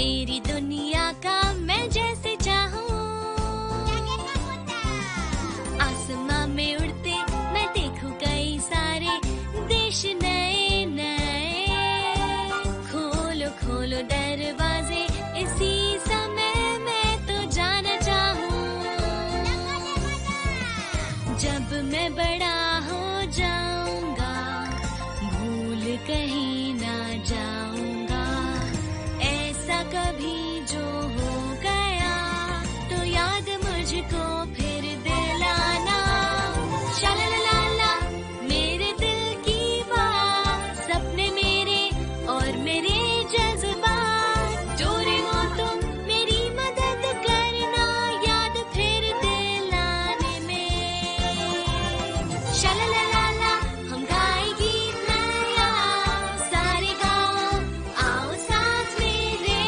मेरी दुनिया का मैं जैसे चाहूँ। आसमां में उड़ते मैं देखूं कई सारे देश नए नए। खोलो खोलो दरवाजे इसी समय मैं तो जाना चाहूँ। जब मैं बड़ा हो जाऊंगा भूल कहीं ना जाऊंगा। ऐसा कभी जो हो गया तो याद मुझको फिर दिलाना। शालालाला मेरे दिल की बात, सपने मेरे और मेरे जज्बात। डोरेमोन तुम मेरी मदद करना याद फिर दिलाने में। शालालाला हम गाए गीत नया सारे गाओ आओ साथ मेरे।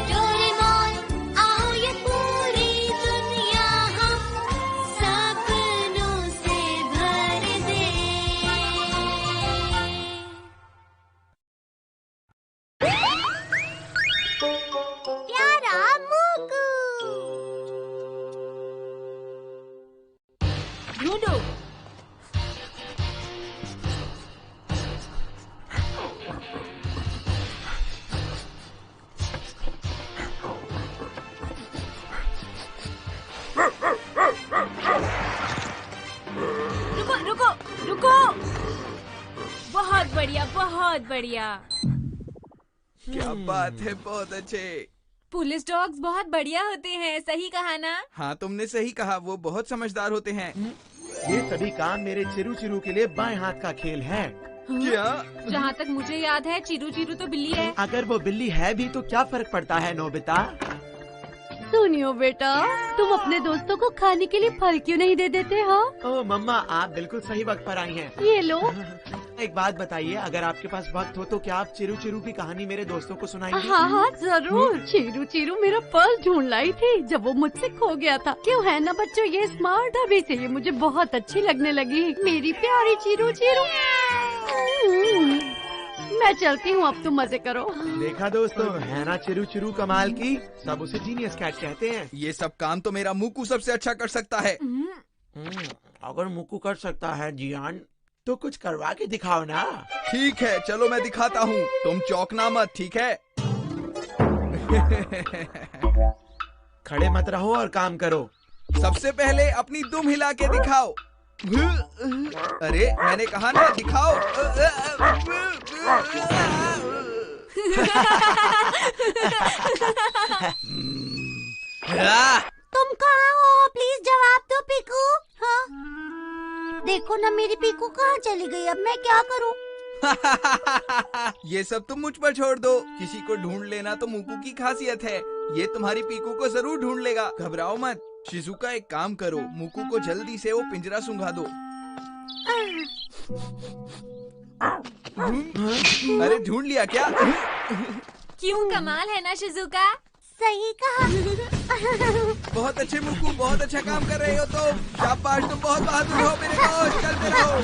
डोरेमोन आओ ये पूरी दुनिया हम सपनों से भर दे। प्यारा मुकु ढूंढो। रुको रुको रुको। बहुत बढ़िया बहुत बढ़िया। क्या बात है, बहुत अच्छे। पुलिस डॉग्स बहुत बढ़िया होते हैं, सही कहा ना? हाँ तुमने सही कहा, वो बहुत समझदार होते हैं। ये सभी काम मेरे चिरू चिरू के लिए बाएं हाथ का खेल है। क्या? जहाँ तक मुझे याद है चिरू चिरू तो बिल्ली है। अगर वो बिल्ली है भी तो क्या फर्क पड़ता है नोबिता? सुनियो बेटा, तुम अपने दोस्तों को खाने के लिए फल क्यों नहीं दे देते हो? ओ मम्मा, आप बिल्कुल सही वक्त पर आई हैं। ये लो। एक बात बताइए, अगर आपके पास वक्त हो तो क्या आप चिरू चिरू की कहानी मेरे दोस्तों को सुनाएंगी? हाँ हाँ जरूर। चिरू चिरू मेरा पर्स ढूंढ लाई थी जब वो मुझसे खो गया था। क्यों है ना बच्चों, ये स्मार्ट अभी से ये मुझे बहुत अच्छी लगने लगी। मेरी प्यारी चिरू चिरू। मैं चलती हूँ, अब तुम मजे करो। देखा दोस्तों, है ना चिरू चिरू कमाल की। सब उसे जीनियस कैट कहते हैं। ये सब काम तो मेरा मुकु सबसे अच्छा कर सकता है। अगर मुकु कर सकता है जियान, तो कुछ करवा के दिखाओ ना। ठीक है चलो मैं दिखाता हूँ, तुम चौंकना मत, ठीक है? खड़े मत रहो और काम करो। सबसे पहले अपनी दुम हिला के दिखाओ। अरे मैंने कहा ना दिखाओ। तुम कहाँ हो? प्लीज जवाब दो पीकू। हाँ? देखो ना मेरी पीकू कहाँ चली गई, अब मैं क्या करूँ? ये सब तुम मुझ पर छोड़ दो। किसी को ढूंढ लेना तो मुकु की खासियत है। ये तुम्हारी पीकू को जरूर ढूंढ लेगा, घबराओ मत। शिजुका एक काम करो, मुकु को जल्दी से वो पिंजरा सुंघा दो। अरे ढूंढ लिया क्या? क्यों, कमाल है ना शिजुका? सही कहा। बहुत अच्छे मुकु, बहुत अच्छा काम कर रहे हो तुम। शाबाश, तुम बहुत बहादुर हो मेरे दोस्त, चलते रहो।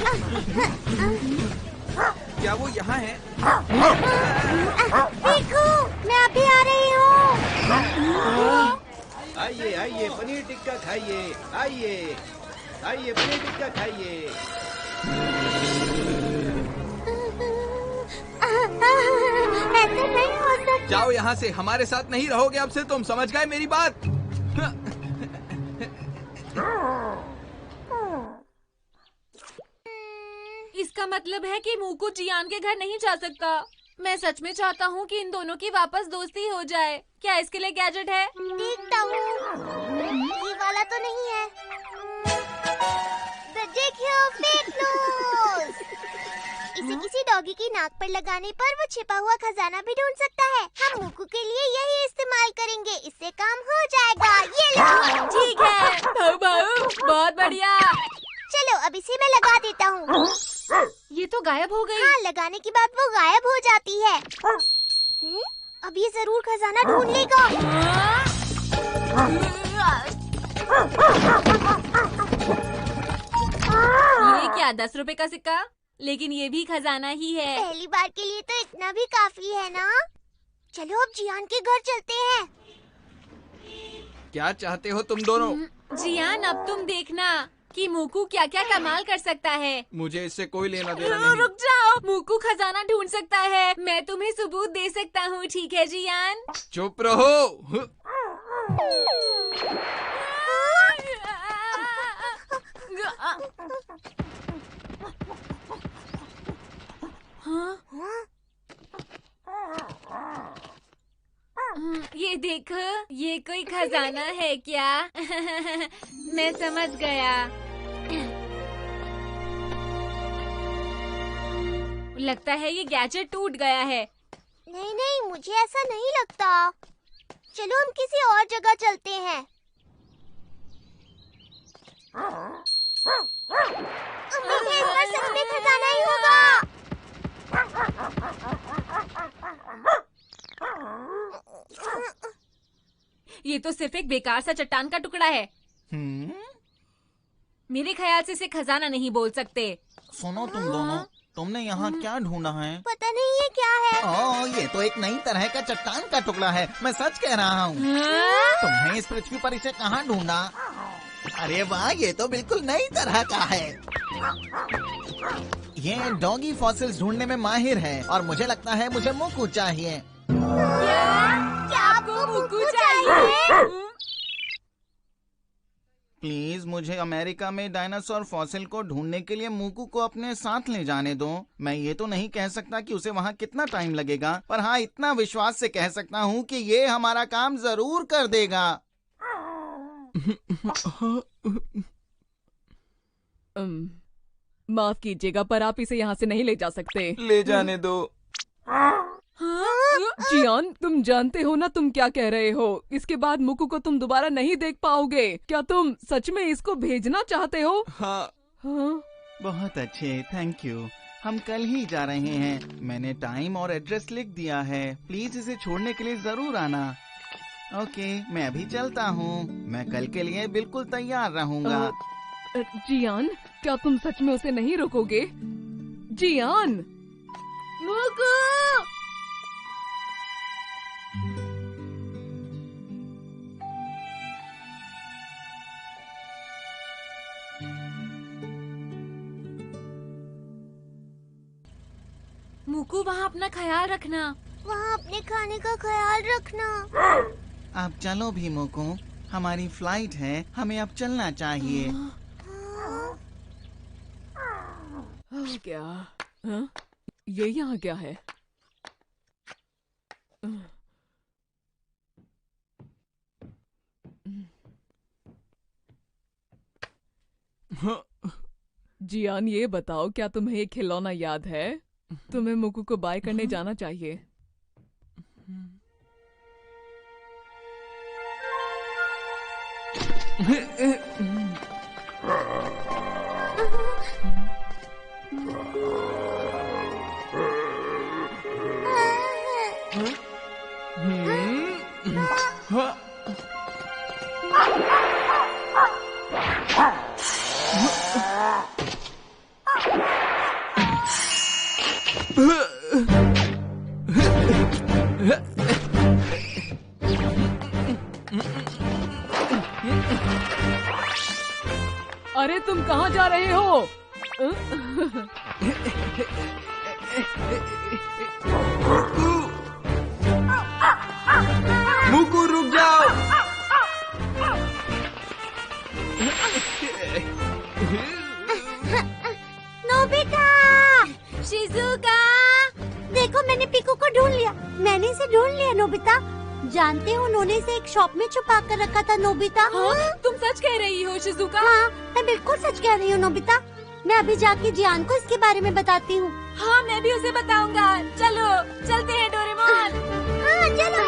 क्या वो यहाँ है? पीकू, मैं अभी आ रही हूँ। आइए आइए पनीर टिक्का खाइए। आइए आइए पनीर टिक्का खाइए। ऐसे नहीं हो सकता। जाओ यहाँ से, हमारे साथ नहीं रहोगे अब से तुम, समझ गए मेरी बात? इसका मतलब है कि मुकु जियान के घर नहीं जा सकता। मैं सच में चाहता हूँ कि इन दोनों की वापस दोस्ती हो जाए। क्या इसके लिए गैजेट है? देखता हूँ। ये वाला तो नहीं है। देखियो, फेक न्यूज़। इसे किसी डॉगी की नाक पर लगाने पर वो छिपा हुआ खजाना भी ढूंढ सकता है। हम मुकु के लिए यही इस्तेमाल करेंगे, इससे काम हो जाएगा। ये लो। ठीक है भाऊ भाऊ, बहुत बढ़िया। चलो अब इसे मैं लगा देता हूँ। ये तो गायब हो गई। हाँ, लगाने के बाद वो गायब हो जाती है। अब ये जरूर खजाना ढूंढ लेगा। ये क्या 10 रुपए का सिक्का? लेकिन ये भी खजाना ही है। पहली बार के लिए तो इतना भी काफी है ना? चलो अब जियान के घर चलते हैं। क्या चाहते हो तुम दोनों? जियान, अब तुम देखना कि मूकू क्या क्या कमाल कर सकता है। मुझे इससे कोई लेना देना नहीं। रुक जाओ, मूकू खजाना ढूंढ सकता है। मैं तुम्हें सबूत दे सकता हूँ, ठीक है जियान? चुप रहो। ये देखो, ये कोई खजाना है क्या? मैं समझ गया। लगता है ये गैजेट टूट गया है। नहीं नहीं, मुझे ऐसा नहीं लगता। चलो हम किसी और जगह चलते हैं। उम्मीद है इस बार सच में खजाना ही होगा। ये तो सिर्फ एक बेकार सा चट्टान का टुकड़ा है। मेरे ख्याल से इसे खजाना नहीं बोल सकते। सुनो तुम दोनों, तुमने यहाँ क्या ढूंढा है? पता नहीं ये क्या है। ओह, ये तो एक नई तरह का चट्टान का टुकड़ा है। मैं सच कह रहा हूँ। तुमने इस पृथ्वी पर इसे कहाँ ढूंढा? अरे वाह, ये तो बिल्कुल नई तरह का है। ये डॉगी फॉसिल्स ढूंढने में माहिर है और मुझे लगता है मुझे मूकू चाहिए। क्या आपको मूकू चाहिए? प्लीज मुझे अमेरिका में डायनासोर फॉसिल को ढूंढने के लिए मूकू को अपने साथ ले जाने दो। मैं ये तो नहीं कह सकता कि उसे वहाँ कितना टाइम लगेगा, पर हाँ इतना विश्वास से कह सकता हूँ कि ये हमारा काम जरूर कर देगा। माफ कीजिएगा, पर आप इसे यहाँ से नहीं ले जा सकते। ले जाने दो। जियान, तुम जानते हो ना तुम क्या कह रहे हो। इसके बाद मुकू को तुम दोबारा नहीं देख पाओगे। क्या तुम सच में इसको भेजना चाहते हो? हाँ। बहुत अच्छे, थैंक यू। हम कल ही जा रहे हैं। मैंने टाइम और एड्रेस लिख दिया है। प्लीज इसे छोड़ने के लिए जरूर आना। ओके, मैं अभी चलता हूँ। मैं कल के लिए बिल्कुल तैयार रहूँगा। जियान, क्या तुम सच में उसे नहीं रोकोगे? जियान! मूकू! मूकू, वहाँ अपना ख्याल रखना। वहाँ अपने खाने का ख्याल रखना। आप चलो भी मूकू, हमारी फ्लाइट है, हमें अब चलना चाहिए। क्या? हाँ? ये यहाँ क्या है? जियान, ये बताओ, क्या तुम्हें एक खिलौना याद है? तुम्हें मुकू को बाय करने जाना चाहिए। अरे तुम कहाँ जा रहे हो? मूकू, रुक जाओ। नोबिता! शिजुका! देखो, मैंने पीकू को ढूंढ लिया। मैंने इसे ढूंढ लिया नोबिता। जानते हो, उन्होंने इसे एक शॉप में छुपा कर रखा था नोबिता। हाँ? तुम सच कह रही हो शिजुका? हाँ, मैं बिल्कुल सच कह रही हूँ नोबिता। मैं अभी जाके जियान को इसके बारे में बताती हूँ। हाँ, मैं भी उसे बताऊंगा। चलो, चलते हैं डोरेमोन। हाँ, चलो।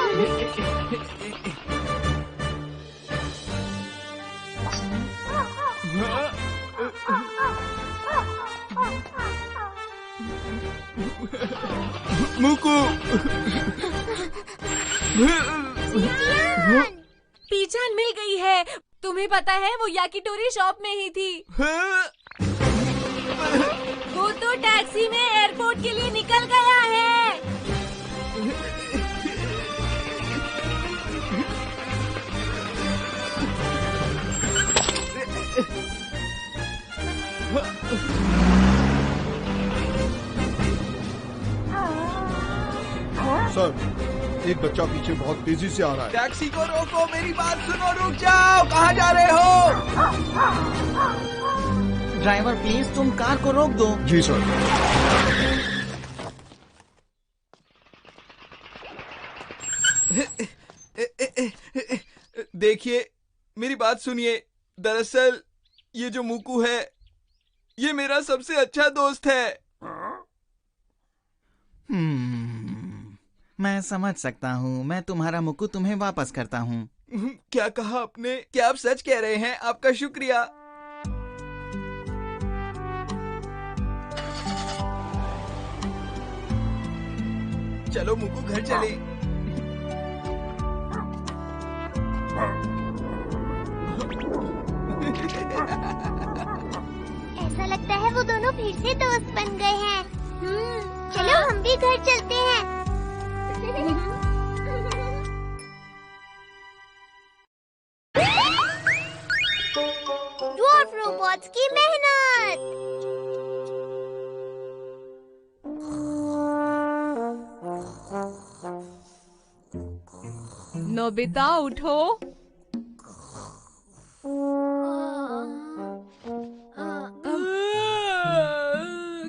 मूकू! पीछान मिल गई है। तुम्हें पता है, वो याकीटोरी शॉप में ही थी। वो तो टैक्सी में एयरपोर्ट के लिए निकल गया है। सर, एक बच्चा पीछे बहुत तेजी से आ रहा है। टैक्सी को रोको, मेरी बात सुनो, रुक जाओ, कहाँ जा रहे हो? ड्राइवर प्लीज तुम कार को रोक दो। जी सर। देखिए, मेरी बात सुनिए। दरअसल ये जो मुकू है, ये मेरा सबसे अच्छा दोस्त है। मैं समझ सकता हूँ। मैं तुम्हारा मुकु तुम्हें वापस करता हूँ। क्या कहा आपने? क्या आप सच कह रहे हैं? आपका शुक्रिया। चलो मुकू, घर चले। ऐसा लगता है वो दोनों फिर से दोस्त बन गए हैं। चलो हम भी घर चलते हैं। ड्वार्फ रोबोट्स की मेहनत। नोबिता उठो।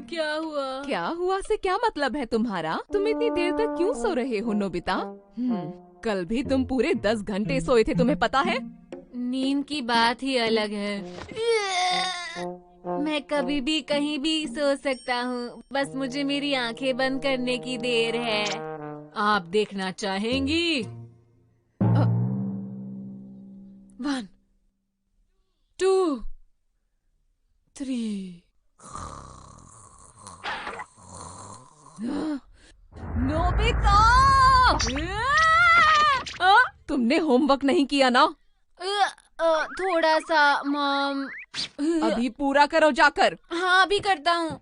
क्या हुआ? क्या हुआ से क्या मतलब है तुम्हारा? तुम इतनी देर तक क्यों सो रहे हो नोबिता? कल भी तुम पूरे 10 घंटे सोए थे, तुम्हें पता है? नींद की बात ही अलग है। मैं कभी भी कहीं भी सो सकता हूँ, बस मुझे मेरी आंखें बंद करने की देर है। आप देखना चाहेंगी? 1 2 3। नोबिता! तुमने होमवर्क नहीं किया ना? थोड़ा सा मॉम। अभी पूरा करो जाकर। हाँ, अभी करता हूँ।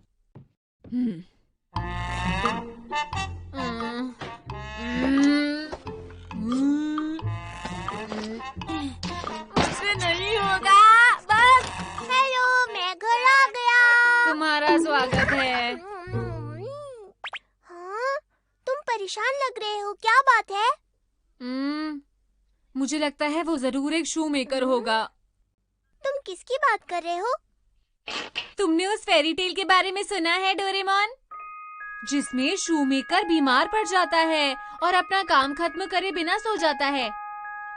मुझसे नहीं होगा, बस। हेलो, मैं घर आ गया। तुम्हारा स्वागत है। हाँ, तुम परेशान लग रहे हो, क्या बात है? मुझे लगता है वो जरूर एक शू मेकर होगा। तुम किसकी बात कर रहे हो? तुमने उस फेरी टेल के बारे में सुना है डोरेमोन, जिसमें शू मेकर बीमार पड़ जाता है और अपना काम खत्म करे बिना सो जाता है।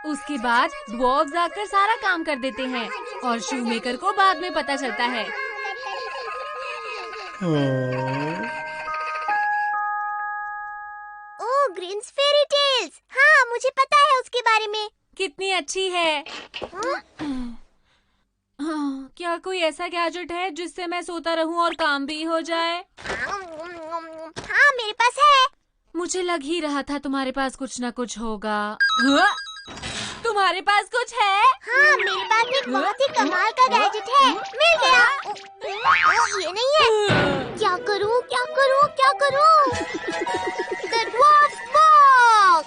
उसके बाद ड्वार्फ्स आकर सारा काम कर देते हैं और शू मेकर को बाद में पता चलता है। ओह, ग्रीन्स फेरी टेल्स। हाँ, मुझे पता है उसके बारे में। कितनी अच्छी है। क्या कोई ऐसा गैजेट है जिससे मैं सोता रहूं और काम भी हो जाए? हाँ, मेरे पास है। मुझे लग ही रहा था तुम्हारे पास कुछ न कुछ होगा। तुम्हारे पास कुछ है? हाँ, मेरे पास एक बहुत ही कमाल का गैजेट है। मिल गया। ये नहीं है। क्या करूँ, क्या करूँ, क्या करूँ? The Dwarf Box।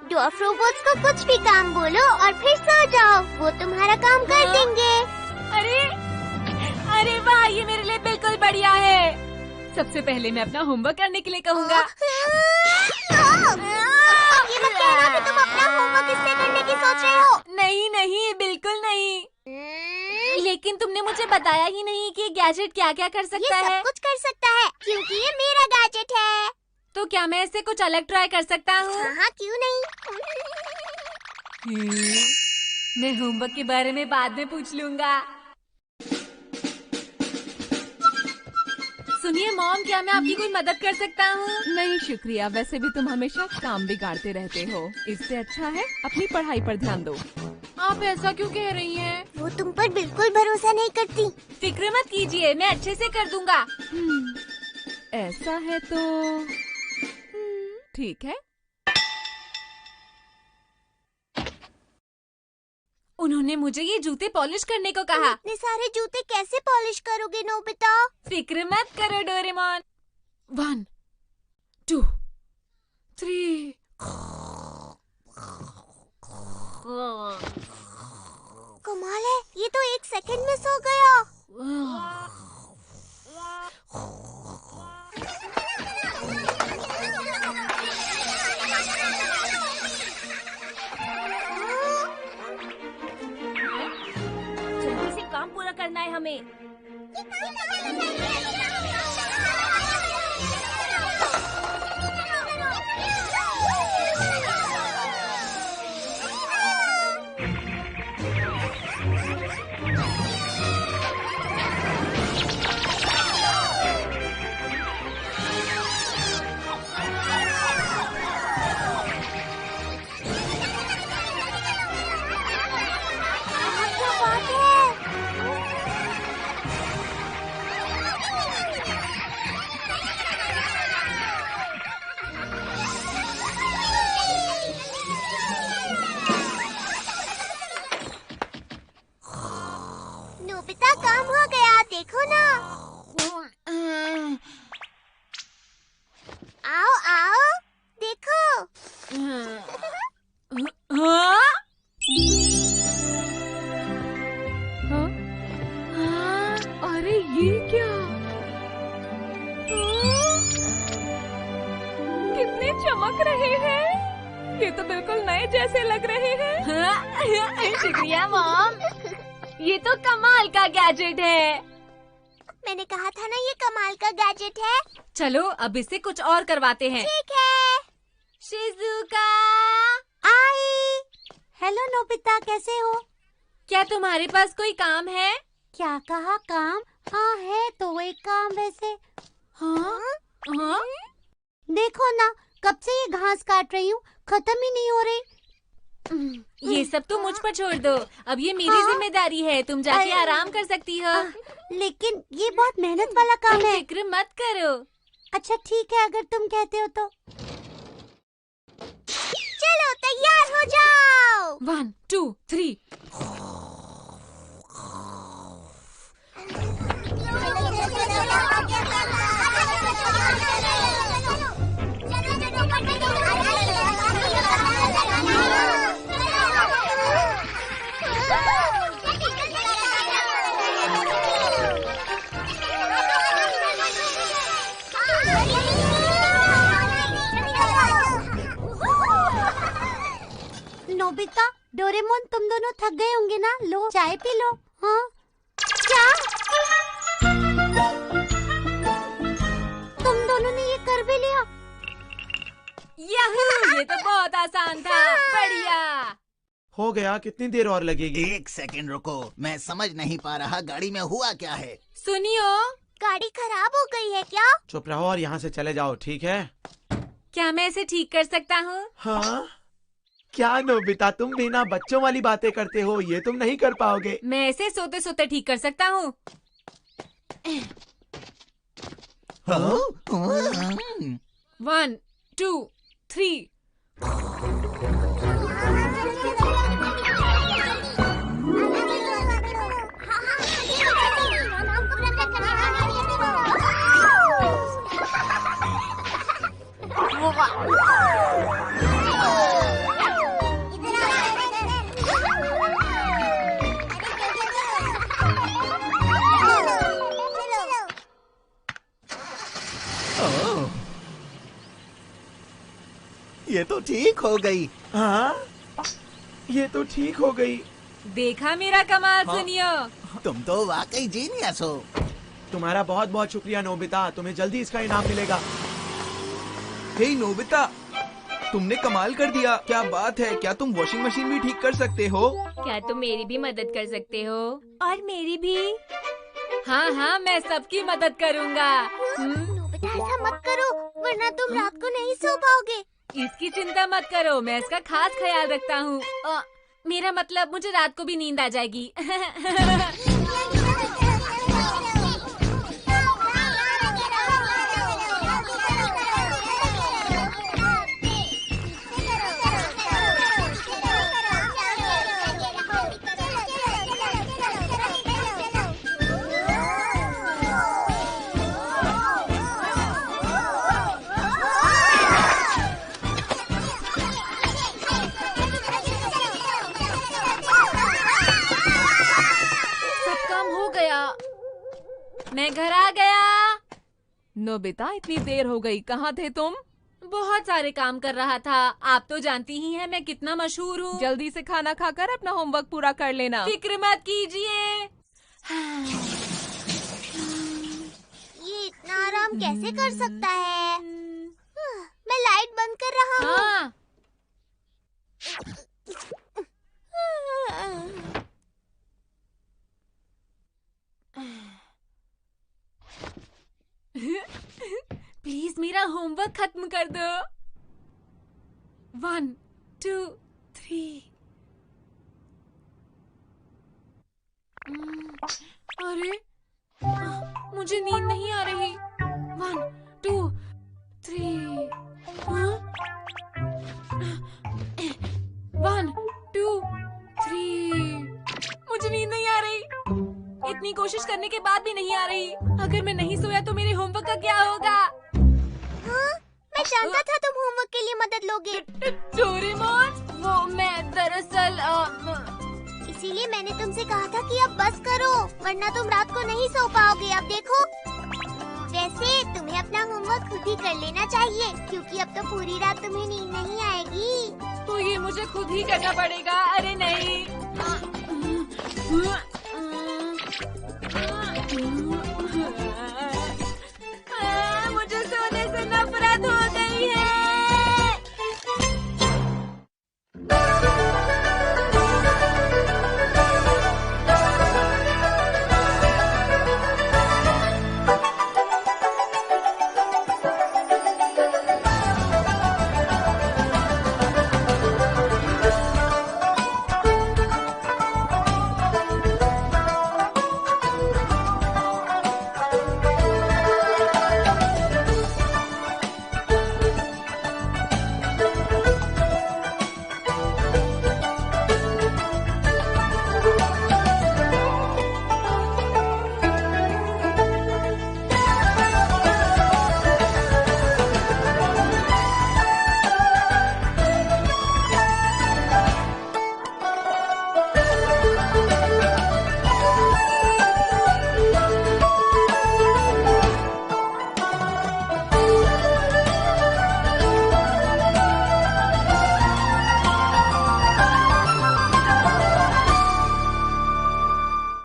Dwarf robots को कुछ भी काम बोलो और फिर सो जाओ, वो तुम्हारा काम कर देंगे। अरे वाह, ये मेरे लिए बिल्कुल बढ़िया है। सबसे पहले मैं अपना होमवर्क करने के लिए कहूँगा। ये मत कहना कि तुम अपना होमवर्क इससे करने की सोच रहे हो। नहीं नहीं, बिल्कुल नहीं। लेकिन तुमने मुझे बताया ही नहीं कि गैजेट क्या क्या कर सकता ये है। सब कुछ कर सकता है क्योंकि ये मेरा गैजेट है। तो क्या मैं इससे कुछ अलग ट्राई कर सकता हूँ? हाँ, क्यों नहीं। मैं होमवर्क के बारे में बाद में पूछ लूँगा। सुनिए मॉम, क्या मैं आपकी कोई मदद कर सकता हूँ? नहीं शुक्रिया, वैसे भी तुम हमेशा काम बिगाड़ते रहते हो। इससे अच्छा है अपनी पढ़ाई पर ध्यान दो। आप ऐसा क्यों कह रही हैं? वो तुम पर बिल्कुल भरोसा नहीं करती। फिक्र मत कीजिए, मैं अच्छे से कर दूंगा। ऐसा है तो ठीक है। उन्होंने मुझे ये जूते पॉलिश करने को कहा। इतने सारे जूते कैसे पॉलिश करोगे नोबिता? फिक्र मत करो डोरेमोन। 1 2 3। कमाल है, ये तो 1 सेकंड में सो गया। कितने चमक रहे हैं। ये तो बिल्कुल नए जैसे लग रहे हैं। शुक्रिया मॉम। ये तो कमाल का गैजेट है। मैंने कहा था ना ये कमाल का गैजेट है। चलो अब इससे कुछ और करवाते हैं। ठीक है। शिजुका, आई। हेलो नोबिता, कैसे हो? क्या तुम्हारे पास कोई काम है? क्या कहा काम? हाँ है तो एक काम वैसे। हाँ? हाँ? देखो ना, कब से ये घास काट रही हूँ, खत्म ही नहीं हो रही। ये सब तो मुझ पर छोड़ दो। अब ये मेरी जिम्मेदारी है। तुम जाके आराम कर सकती हो। लेकिन ये बहुत मेहनत वाला काम है। फिक्र मत करो। अच्छा ठीक है, अगर तुम कहते हो तो। चलो तैयार हो जाओ। 1 2 3। नोबिता, डोरेमोन, तुम दोनों थक गए होंगे ना, लो चाय पी लो। हाँ क्या तुम दोनों ने ये कर भी लिया? याहू, ये तो बहुत आसान था। बढ़िया। हो गया, कितनी देर और लगेगी? 1 सेकंड रुको, मैं समझ नहीं पा रहा गाड़ी में हुआ क्या है। सुनियो, गाड़ी खराब हो गई है क्या? चुप रहो और यहाँ से चले जाओ, ठीक है? क्या मैं इसे ठीक कर सकता हूँ? हाँ? क्या नोबिता, तुम भी ना बच्चों वाली बातें करते हो, ये तुम नहीं कर पाओगे। मैं इसे सोते सोते ठीक कर सकता हूँ। हाँ? 1 2 3। ये तो ठीक हो गई। हाँ? ये तो ठीक हो गई। देखा मेरा कमाल? सुनियो, तुम तो वाकई जीनियस हो। तुम्हारा बहुत बहुत शुक्रिया नोबिता, तुम्हें जल्दी इसका इनाम मिलेगा। हे नोबिता, तुमने कमाल कर दिया। क्या बात है, क्या तुम वॉशिंग मशीन भी ठीक कर सकते हो? क्या तुम मेरी भी मदद कर सकते हो? और मेरी भी। हाँ हाँ, मैं सबकी मदद करूँगा। नोबिता ऐसा मत करो, वरना तुम रात को नहीं सो पाओगे। इसकी चिंता मत करो, मैं इसका खास ख्याल रखता हूँ। मेरा मतलब, मुझे रात को भी नींद आ जाएगी। मैं घर आ गया। नोबिता, इतनी देर हो गई, कहाँ थे तुम? बहुत सारे काम कर रहा था। आप तो जानती ही हैं मैं कितना मशहूर हूँ। जल्दी से खाना खाकर अपना होमवर्क पूरा कर लेना। फिक्र मत कीजिए। ये इतना आराम कैसे कर सकता है? मैं लाइट बंद कर रहा हूँ। हाँ। प्लीज मेरा होमवर्क खत्म कर दो। 1 2 3। अरे मुझे नींद नहीं आ रही। 1 2 3। 1 2 3। मुझे नींद नहीं आ रही। इतनी कोशिश करने के बाद भी नहीं आ रही। अगर मैं नहीं सोया तो मेरे होमवर्क का क्या होगा? हाँ? मैं जानता था तुम होमवर्क के लिए मदद लोगे। डोरेमोन, वो मैं दरअसल इसीलिए मैंने तुमसे कहा था कि अब बस करो, वरना तुम रात को नहीं सो पाओगे। अब देखो, वैसे तुम्हें अब अपना होमवर्क खुद ही कर लेना चाहिए, क्योंकि अब तो पूरी रात तुम्हें नींद नहीं आएगी। तो ये मुझे खुद ही करना पड़ेगा। अरे नहीं।